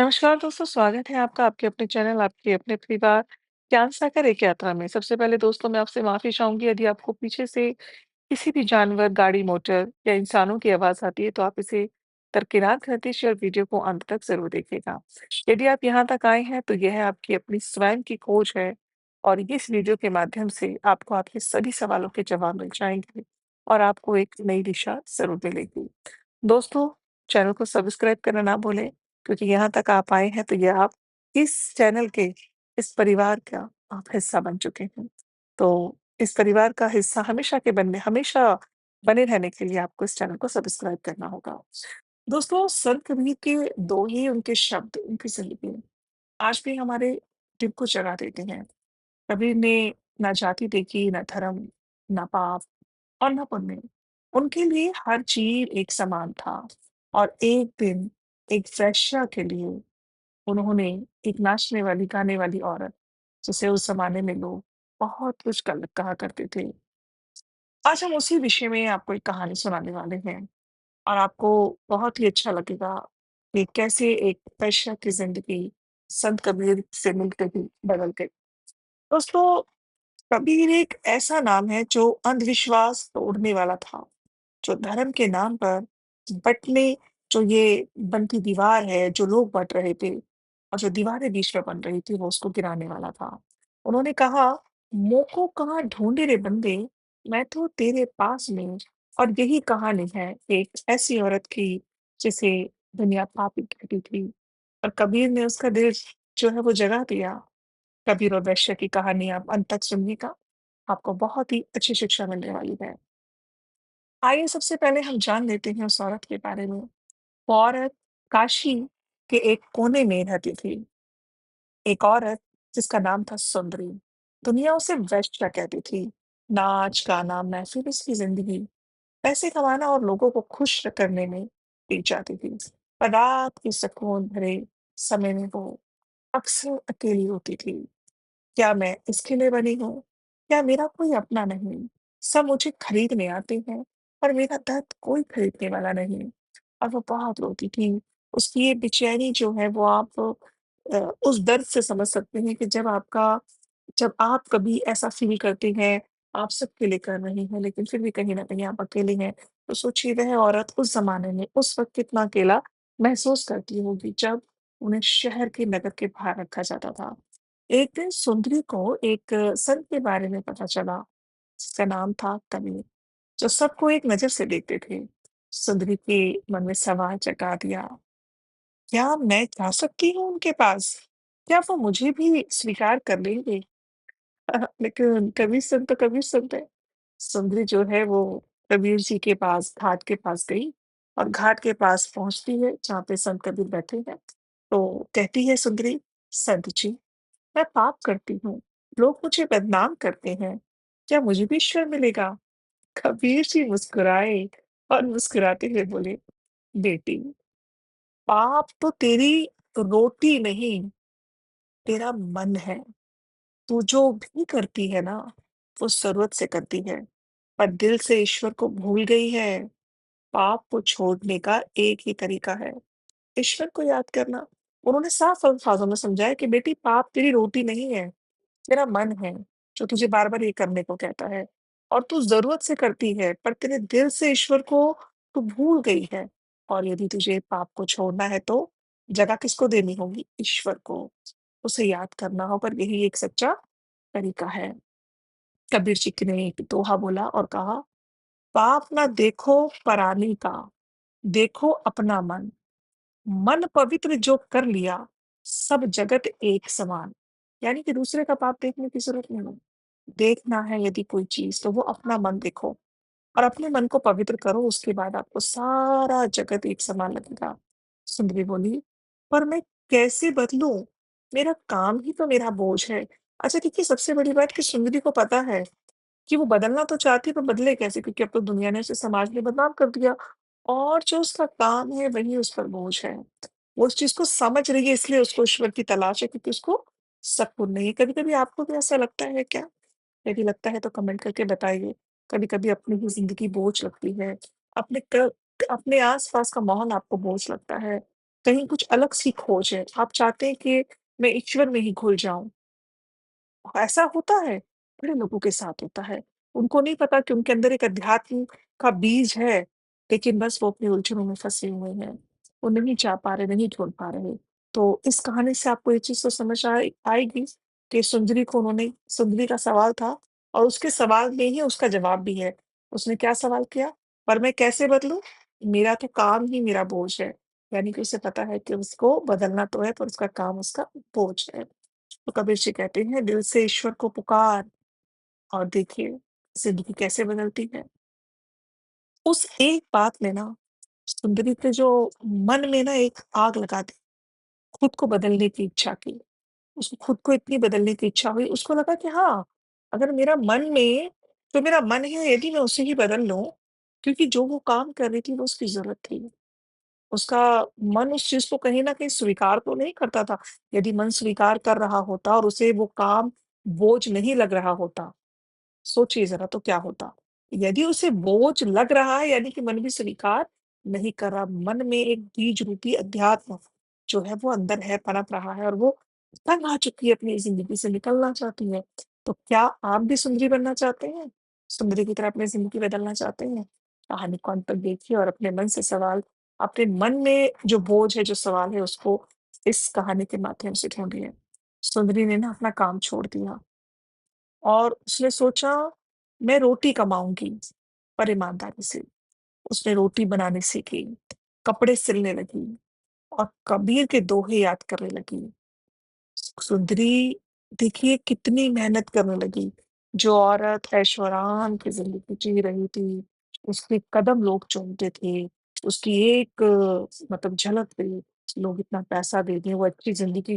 नमस्कार दोस्तों, स्वागत है आपका आपके अपने चैनल, आपके अपने परिवार ज्ञान सागर एक यात्रा में। सबसे पहले दोस्तों मैं आपसे माफ़ी चाहूँगी यदि आपको पीछे से किसी भी जानवर, गाड़ी, मोटर या इंसानों की आवाज़ आती है तो आप इसे दरकिनार कर दीजिए और वीडियो को अंत तक ज़रूर देखिएगा। यदि आप यहाँ तक आए हैं तो यह आपकी अपनी स्वयं की खोज है और इस वीडियो के माध्यम से आपको आपके सभी सवालों के जवाब मिल जाएँगे और आपको एक नई दिशा ज़रूर मिलेगी। दोस्तों, चैनल को सब्सक्राइब करना ना भूलें क्योंकि यहाँ तक आप आए हैं तो ये आप इस चैनल के, इस परिवार का आप हिस्सा बन चुके हैं। तो इस परिवार का हिस्सा हमेशा बने रहने के लिए आपको इस चैनल को सब्सक्राइब करना होगा। दोस्तों, संत कबीर के 2 ही उनके शब्द, उनकी ज़िंदगी आज भी हमारे दिल को जगा देते हैं। कबीर ने ना जाति देखी, ना धर्म, ना पाप और ना पुण्य। उनके लिए हर चीज़ एक समान था और एक दिन एक वेश्या के लिए उन्होंने एक नाचने वाली, गाने वाली औरत, जिसे उस ज़माने में लोग बहुत कुछ गलत कहा करते थे। आज हम उसी विषय में आपको एक कहानी सुनाने वाले हैं और आपको बहुत ही अच्छा लगेगा कि कैसे एक वेश्या की ज़िंदगी संत कबीर से मिलते ही बदल गई। दोस्तों, कबीर एक ऐसा नाम है जो अंधविश्वास तोड़ने वाला था। जो धर्म के नाम पर बँटने जो ये बनती दीवार है, जो लोग बँट रहे थे और जो दीवारें बीच में बन रही थी, वो उसको गिराने वाला था। उन्होंने कहा, "मोको कहाँ ढूँढे रे बंदे, मैं तो तेरे पास में।" और यही कहानी है एक ऐसी औरत की, जिसे दुनिया पापी कहती थी और कबीर ने उसका दिल जो है वो जगा दिया। कबीर और वेश्या की कहानी आप अंत तक सुनिएगा, आपको बहुत ही अच्छी शिक्षा मिलने वाली है। आइए सबसे पहले हम जान लेते हैं उस औरत के बारे में। वो औरत काशी के एक कोने में रहती थी। एक औरत जिसका नाम था सुंदरी। दुनिया उसे वेश्या कहती थी। नाच, गाना, महफ़िल उसकी ज़िंदगी। पैसे कमाना और लोगों को खुश करने में बीत जाती थी। पर रात के सुकून भरे समय में वो अक्सर अकेली होती थी। क्या मैं इसके लिए बनी हूँ? क्या मेरा कोई अपना नहीं? सब मुझे खरीदने आते हैं, पर मेरा दर्द कोई खरीदने वाला नहीं। और वो बहुत रोती थी। उसकी ये बेचैनी जो है वो आप उस दर्द से समझ सकते हैं कि जब आप कभी ऐसा फ़ील करते हैं, आप सबके लिए कर रही हैं, लेकिन फिर भी कहीं न कहीं आप अकेले हैं। तो सोचिए वह औरत उस ज़माने में, उस वक़्त कितना अकेला महसूस करती होगी, जब उन्हें शहर के नगर के बाहर रखा जाता था। एक दिन सुंदरी को एक संत के बारे में पता चला, जिसका नाम था कबीर, जो सबको एक नज़र से देखते थे। सुंदरी के मन में सवाल जगा दिया, क्या मैं जा सकती हूँ उनके पास? क्या वो मुझे भी स्वीकार कर लेंगे? लेकिन कबीर संत तो कबीर संत है। सुंदरी जो है वो कबीर जी के पास, घाट के पास गई और घाट के पास पहुँचती है, जहाँ पे संत कबीर बैठे हैं। तो कहती है सुंदरी, "संत जी, मैं पाप करती हूँ, लोग मुझे बदनाम करते हैं, क्या मुझे भी ईश्वर मिलेगा?" कबीर जी मुस्कुराए और मुस्कुराते हुए बोले, "बेटी, पाप तो तेरी रोटी नहीं, तेरा मन है। तू जो भी करती है ना, वो ज़रूरत से करती है, पर दिल से ईश्वर को भूल गई है। पाप को छोड़ने का एक ही तरीका है, ईश्वर को याद करना।" उन्होंने साफ अल्फाज़ों में समझाया कि बेटी, पाप तेरी रोटी नहीं है, तेरा मन है, जो तुझे बार-बार ये करने को कहता है और तू ज़रूरत से करती है, पर तेरे दिल से ईश्वर को तू भूल गई है और यदि तुझे पाप को छोड़ना है तो जगह किसको देनी होगी? ईश्वर को। उसे याद करना होगा और यही एक सच्चा तरीका है। कबीर जी ने एक दोहा बोला और कहा, "पाप ना देखो परानी का, देखो अपना मन। मन पवित्र जो कर लिया, सब जगत एक समान।" यानी कि दूसरे का पाप देखने की ज़रूरत नहीं है। देखना है यदि कोई चीज़ तो वो अपना मन देखो और अपने मन को पवित्र करो, उसके बाद आपको सारा जगत एक समान लगेगा। सुंदरी बोली, "पर मैं कैसे बदलूँ? मेरा काम ही तो मेरा बोझ है।" अच्छा देखिए, सबसे बड़ी बात कि सुंदरी को पता है कि वो बदलना तो चाहती है, पर बदले कैसे? क्योंकि अब तो दुनिया ने उसे, समाज ने बदनाम कर दिया और जो उसका काम है वही उस पर बोझ है। वो उस चीज़ को समझ रही है, इसलिए उसको ईश्वर की तलाश है, क्योंकि उसको सकून नहीं है। कभी-कभी आपको भी ऐसा लगता है क्या? यदि लगता है तो कमेंट करके बताइए। कभी-कभी अपनी ही ज़िंदगी बोझ लगती है, अपने आस-पास का माहौल आपको बोझ लगता है। कहीं कुछ अलग सी खोज है। आप चाहते हैं कि मैं ईश्वर में ही घुल जाऊँ। ऐसा होता है, बड़े लोगों के साथ होता है। उनको नहीं पता कि उनके अंदर एक अध्यात्म का बीज है, लेकिन बस वो अपनी उलझनों में फँसे हुए हैं। वो नहीं जा पा रहे, नहीं ढूँढ पा रहे। तो इस कहानी से आपको ये चीज़ तो समझ आएगी कि सुंदरी का सवाल था और उसके सवाल में ही उसका जवाब भी है। उसने क्या सवाल किया? पर मैं कैसे बदलूँ? मेरा तो काम ही मेरा बोझ है। यानी कि उसे पता है कि उसको बदलना तो है, पर उसका काम उसका बोझ है। तो कबीर जी कहते हैं दिल से ईश्वर को पुकार और देखिए जिंदगी कैसे बदलती है। उस एक बात ने ना सुंदरी के जो मन में ना एक आग लगा दी, खुद को बदलने की इच्छा की। उसको खुद को इतनी बदलने की इच्छा हुई, उसको लगा कि हाँ, अगर मेरा मन है यदि मैं उसे ही बदल लूँ, क्योंकि जो वो काम कर रही थी वो उसकी ज़रूरत थी। उसका मन उस चीज़ को कहीं न कहीं स्वीकार तो नहीं करता था। यदि मन स्वीकार कर रहा होता और उसे वो काम बोझ नहीं लग रहा होता, सोचिए ज़रा तो क्या होता? यदि उसे बोझ लग रहा है यानी कि मन भी स्वीकार नहीं कर रहा। मन में एक बीज रूपी अध्यात्म जो है वो अंदर है, पनप रहा है और वो तंग आ चुकी है, अपनी ज़िंदगी से निकलना चाहती है। तो क्या आप भी सुंदरी बनना चाहते हैं? सुंदरी की तरह अपनी ज़िंदगी बदलना चाहते हैं? कहानी को अंत तक देखिए और अपने मन में जो बोझ है, जो सवाल है उसको इस कहानी के माध्यम से ढूँढिए। सुंदरी ने ना अपना काम छोड़ दिया और उसने सोचा मैं रोटी कमाऊँगी, पर ईमानदारी से। उसने रोटी बनानी सीखी, कपड़े सिलने लगी और कबीर के दोहे याद करने लगी। सुंदरी देखिए कितनी मेहनत करने लगी। जो औरत ऐशो-आराम की ज़िंदगी जी रही थी, उसके कदम लोग चूमते थे, उसकी एक मतलब झलक पे लोग इतना पैसा दे दें, वो अच्छी ज़िंदगी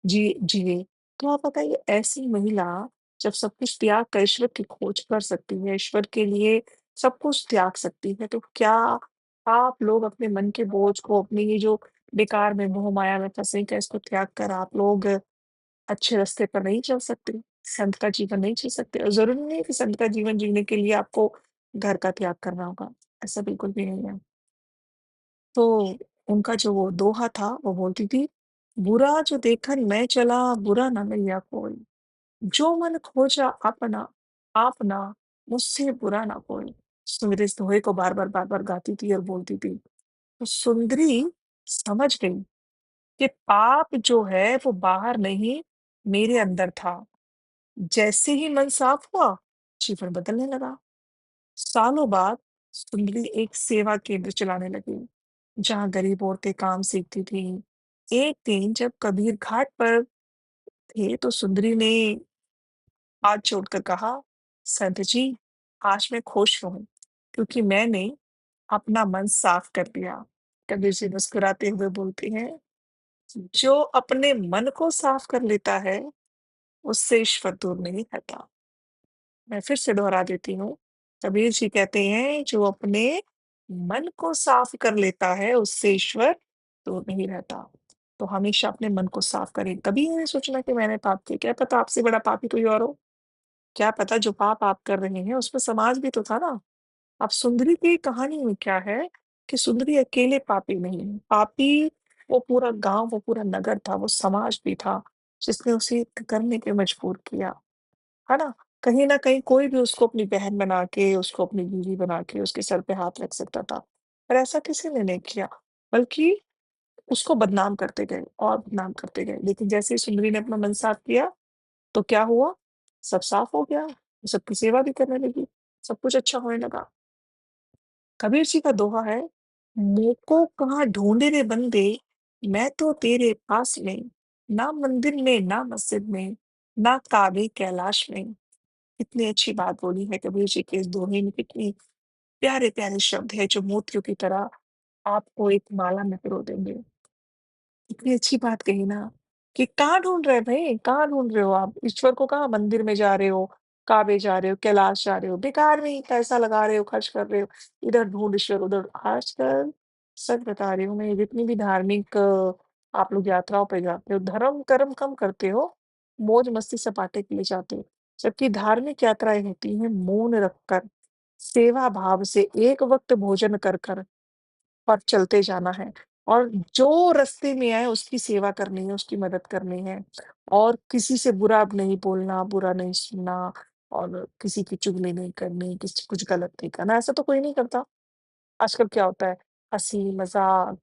जिए। तो आप बताइए ऐसी महिला जब सब कुछ त्याग कर ईश्वर की खोज कर सकती है, ईश्वर के लिए सब कुछ त्याग सकती है, तो क्या आप लोग अपने मन के बोझ को, अपनी ये जो बेकार में मोह-माया में फँसे, क्या इसको त्याग कर आप लोग अच्छे रास्ते पर नहीं चल सकते? संत का जीवन नहीं जी सकते? और ज़रूरी नहीं है कि संत का जीवन जीने के लिए आपको घर का त्याग करना होगा, ऐसा बिल्कुल भी नहीं है। तो उनका जो वो दोहा था, वो बोलती थी, "बुरा जो देखन मैं चला, बुरा ना लइया कोई। जो मन खोजा अपना, आपना, मुझसे बुरा ना कोई।" सुंदरी इस दोहे को बार-बार गाती थी और बोलती थी। तो सुंदरी समझ गई कि पाप जो है वो बाहर नहीं, मेरे अंदर था। जैसे ही मन साफ हुआ, जीवन बदलने लगा। सालों बाद सुंदरी एक सेवा केंद्र चलाने लगी, जहाँ गरीब औरतें काम सीखती थीं। एक दिन जब कबीर घाट पर थे, तो सुंदरी ने हाथ जोड़कर कहा, "संत जी, आज मैं खुश हूँ, क्योंकि मैंने अपना मन साफ कर दिया।" कबीर जी मुस्कुराते हुए बोलते हैं, "जो अपने मन को साफ कर लेता है, उससे ईश्वर दूर नहीं रहता।" मैं फिर से दोहरा देती हूँ। कबीर जी कहते हैं जो अपने मन को साफ कर लेता है उससे ईश्वर दूर नहीं रहता। तो हमेशा अपने मन को साफ करें। कभी ये नहीं सोचना कि मैंने पाप किया, क्या पता आपसे बड़ा पापी कोई और हो? क्या पता जो पाप आप कर रहे हैं उसमें समाज भी तो था ना? अब सुंदरी की कहानी में क्या है कि सुंदरी अकेले पापी नहीं है। पापी वो पूरा गाँव, वो पूरा नगर था, वो समाज भी था, जिसने उसे करने पे मजबूर किया। है ना? कहीं न कहीं कोई भी उसको अपनी बहन बना के, उसको अपनी बीवी बना के उसके सर पे हाथ रख सकता था। पर ऐसा किसी ने नहीं किया, बल्कि उसको बदनाम करते गए और बदनाम करते गए। लेकिन जैसे ही सुंदरी ने अपना मन साफ किया, तो क्या हुआ? सब साफ हो गया, वो सबकी सेवा भी करने लगी, सब कुछ अच्छा होने लगा। कबीर जी का दोहा है, "मोको कहाँ ढूँढे रे बंदे, मैं तो तेरे पास में, ना मंदिर में, ना मस्जिद में, ना काबे कैलाश में।" कितनी अच्छी बात बोली है कबीर जी के इस दोहे में, कितनी प्यारे-प्यारे शब्द हैं जो मोतियों की तरह आपको एक माला में पिरो देंगे। इतनी अच्छी बात कही ना कि कहाँ ढूँढ रहे भई, कहाँ ढूँढ रहे हो आप? ईश्वर को कहाँ मंदिर में जा रहे हो, काबे जा रहे हो, कैलाश जा रहे हो, बेकार में ही पैसा लगा रहे हो, खर्च कर रहे हो, इधर ढूँढ ईश्वर उधर। आजकल सच बता रही हूँ मैं, जितनी भी धार्मिक आप लोग यात्राओं पे जाते हो, धर्म कर्म कम करते हो, मौज-मस्ती सपाटे के लिए जाते हो। जबकि धार्मिक यात्राएँ होती हैं मौन रखकर, सेवा भाव से एक वक़्त भोजन कर कर और चलते जाना है। और जो रास्ते में आए उसकी सेवा करनी है, उसकी मदद करनी है और किसी से बुरा अब नहीं बोलना, बुरा नहीं सुनना और किसी की चुगली नहीं करनी, किसी कुछ गलत नहीं करना, ऐसा तो कोई नहीं करता। आजकल क्या होता है, हँसी-मज़ाक,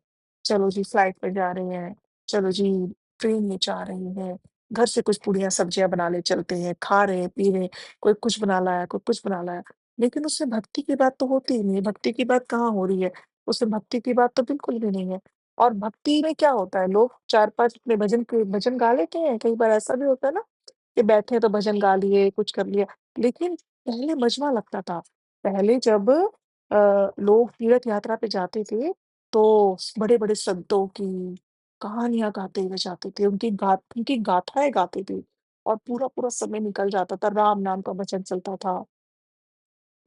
चलो जी फ्लाइट में जा रहे हैं, चलो जी ट्रेन में जा रहे हैं, घर से कुछ पूड़ियाँ सब्जियाँ बना ले चलते हैं, खा रहे हैं, पी रहे हैं, कोई कुछ बना लाया, कोई कुछ बना लाया। लेकिन उसमें भक्ति की बात तो होती ही नहीं है, भक्ति की बात कहाँ हो रही है? उसमें भक्ति की बात तो बिल्कुल भी नहीं है। और भक्ति में क्या होता है, लोग 4-5 अपने भजन गा लेते हैं, कई बार ऐसा भी होता है ना कि बैठे तो भजन गा लिए, कुछ कर लिया। लेकिन पहले मजमा लगता था। पहले जब लोग तीर्थ यात्रा पे जाते थे, तो बड़े-बड़े संतों की कहानियाँ गाते हुए जाते थे, उनकी गाथाएँ गाते थे और पूरा-पूरा समय निकल जाता था, राम नाम का भजन चलता था।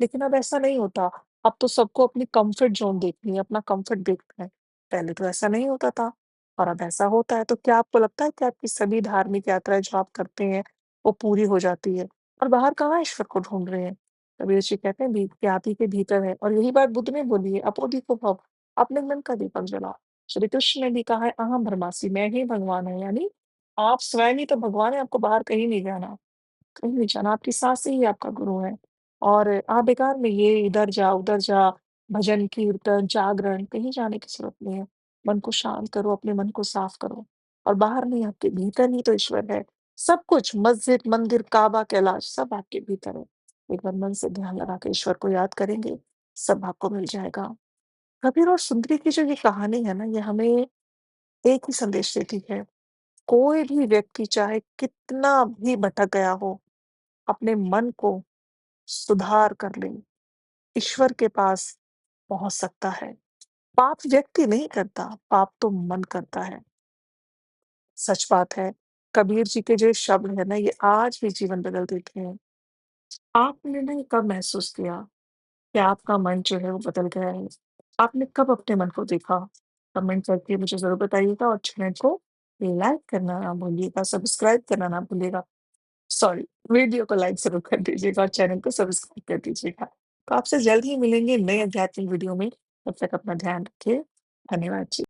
लेकिन अब ऐसा नहीं होता। अब तो सबको अपनी कम्फर्ट ज़ोन देखनी है, अपना कम्फर्ट देखना है। पहले तो ऐसा नहीं होता था और अब ऐसा होता है। तो क्या आपको लगता है कि आपकी सभी धार्मिक यात्राएँ जो आप करते हैं, वो पूरी हो जाती है? और बाहर कहाँ ईश्वर को ढूँढ रहे हैं? कबीर जी कहते हैं भी कि आप ही के भीतर है और यही बात बुद्ध ने बोली है, "अपों देखो भव, अपने मन का दीपक जलाओ।" श्री कृष्ण ने भी कहा है, "अहम ब्रह्मास्मि, मैं ही भगवान हूँ।" यानी आप स्वयं ही तो भगवान हैं, आपको बाहर कहीं नहीं जाना। कहीं नहीं जाना, आपकी साँसें ही आपका गुरु है। और आप बेकार में ये इधर जा, उधर जा, भजन, कीर्तन, जागरण, कहीं जाने की ज़रूरत नहीं है। मन को शांत करो, अपने मन को साफ करो और बाहर नहीं आपके भीतर ही तो ईश्वर है। सब कुछ मस्जिद, मंदिर, काबा, कैलाश सब आपके भीतर है। एक बार मन से ध्यान लगा के ईश्वर को याद करेंगे, सब आपको मिल जाएगा। कबीर और सुंदरी की जो ये कहानी है ना, ये हमें एक ही संदेश देती है। कोई भी व्यक्ति चाहे कितना भी भटक गया हो, अपने मन को सुधार कर ले, ईश्वर के पास पहुँच सकता है। पाप व्यक्ति नहीं करता, पाप तो मन करता है। सच बात है, कबीर जी के जो शब्द हैं ना, ये आज भी जीवन बदल देते हैं। आपने ना ये कब महसूस किया कि आपका मन जो है वो बदल गया है? आपने कब अपने मन को देखा? कमेंट करके मुझे ज़रूर बताइएगा और चैनल को लाइक करना ना भूलिएगा, सब्सक्राइब करना ना भूलिएगा। सॉरी, वीडियो को लाइक ज़रूर कर दीजिएगा और चैनल को सब्सक्राइब कर दीजिएगा। तो आपसे जल्द ही मिलेंगे नए आध्यात्मिक वीडियो में, तब तक अपना ध्यान रखिए। धन्यवाद जी।